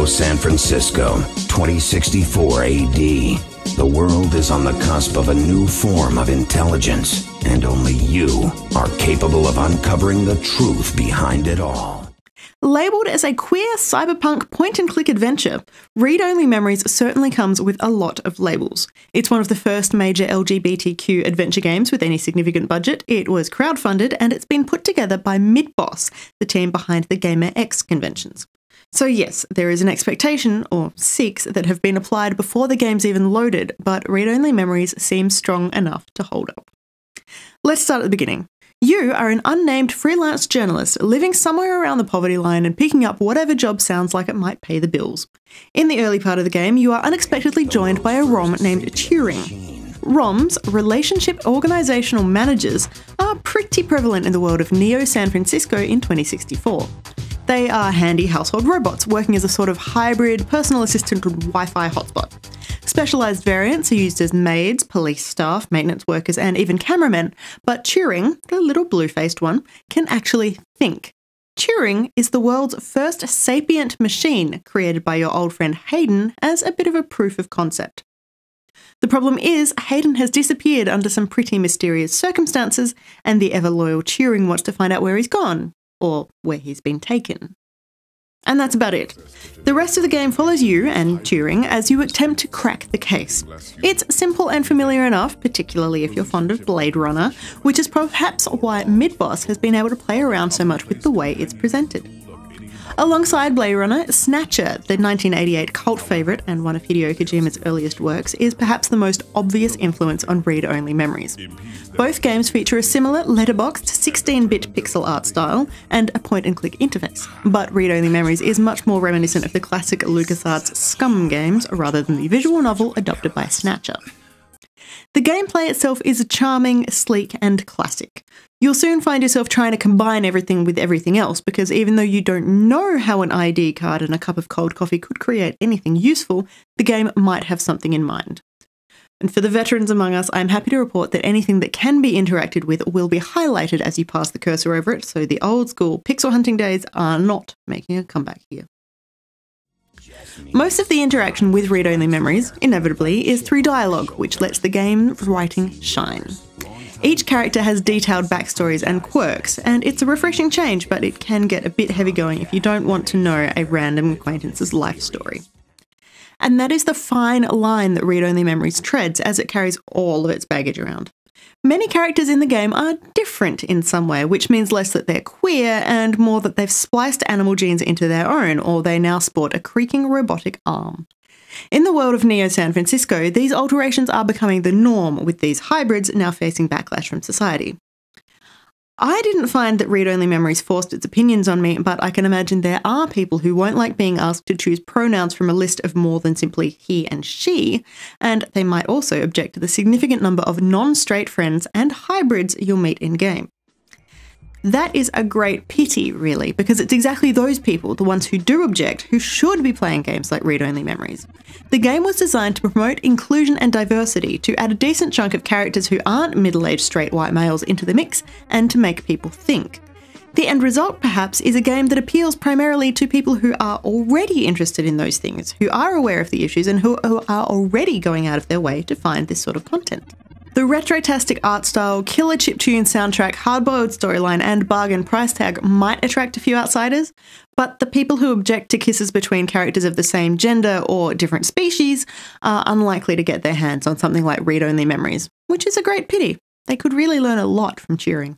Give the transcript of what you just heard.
Neo San Francisco, 2064 AD. The world is on the cusp of a new form of intelligence, and only you are capable of uncovering the truth behind it all. Labelled as a queer cyberpunk point-and-click adventure, Read Only Memories certainly comes with a lot of labels. It's one of the first major LGBTQ adventure games with any significant budget, it was crowdfunded, and it's been put together by Midboss, the team behind the Gamer X conventions. So yes, there is an expectation, or 6, that have been applied before the game's even loaded, but Read Only Memories seems strong enough to hold up. Let's start at the beginning. You are an unnamed freelance journalist living somewhere around the poverty line and picking up whatever job sounds like it might pay the bills. In the early part of the game, you are unexpectedly joined by a ROM named Turing. ROMs, relationship organisational managers, are pretty prevalent in the world of Neo San Francisco in 2064. They are handy household robots working as a sort of hybrid personal assistant and Wi-Fi hotspot. Specialised variants are used as maids, police staff, maintenance workers, and even cameramen, but Turing, the little blue-faced one, can actually think. Turing is the world's first sapient machine, created by your old friend Hayden as a bit of a proof of concept. The problem is, Hayden has disappeared under some pretty mysterious circumstances, and the ever-loyal Turing wants to find out where he's gone, or where he's been taken. And that's about it. The rest of the game follows you and Turing as you attempt to crack the case. It's simple and familiar enough, particularly if you're fond of Blade Runner, which is perhaps why Midboss has been able to play around so much with the way it's presented. Alongside Blade Runner, Snatcher, the 1988 cult favourite and one of Hideo Kojima's earliest works, is perhaps the most obvious influence on read-only memories. Both games feature a similar letterboxed 16-bit pixel art style and a point-and-click interface, but Read-Only Memories is much more reminiscent of the classic LucasArts Scum games rather than the visual novel adopted by Snatcher. The gameplay itself is charming, sleek, and classic. You'll soon find yourself trying to combine everything with everything else, because even though you don't know how an ID card and a cup of cold coffee could create anything useful, the game might have something in mind. And for the veterans among us, I'm happy to report that anything that can be interacted with will be highlighted as you pass the cursor over it, so the old school pixel hunting days are not making a comeback here. Most of the interaction with read-only memories, inevitably, is through dialogue, which lets the game's writing shine. Each character has detailed backstories and quirks, and it's a refreshing change, but it can get a bit heavy-going if you don't want to know a random acquaintance's life story. And that is the fine line that Read-Only Memories treads as it carries all of its baggage around. Many characters in the game are different in some way, which means less that they're queer and more that they've spliced animal genes into their own, or they now sport a creaking robotic arm. In the world of Neo San Francisco, these alterations are becoming the norm, with these hybrids now facing backlash from society. I didn't find that Read-Only Memories forced its opinions on me, but I can imagine there are people who won't like being asked to choose pronouns from a list of more than simply he and she, and they might also object to the significant number of non-straight friends and hybrids you'll meet in-game. That is a great pity, really, because it's exactly those people, the ones who do object, who should be playing games like Read-Only Memories. The game was designed to promote inclusion and diversity, to add a decent chunk of characters who aren't middle-aged straight white males into the mix, and to make people think. The end result, perhaps, is a game that appeals primarily to people who are already interested in those things, who are aware of the issues, and who are already going out of their way to find this sort of content. The retrotastic art style, killer chiptune soundtrack, hard-boiled storyline, and bargain price tag might attract a few outsiders, but the people who object to kisses between characters of the same gender or different species are unlikely to get their hands on something like Read-Only Memories, which is a great pity. They could really learn a lot from Turing.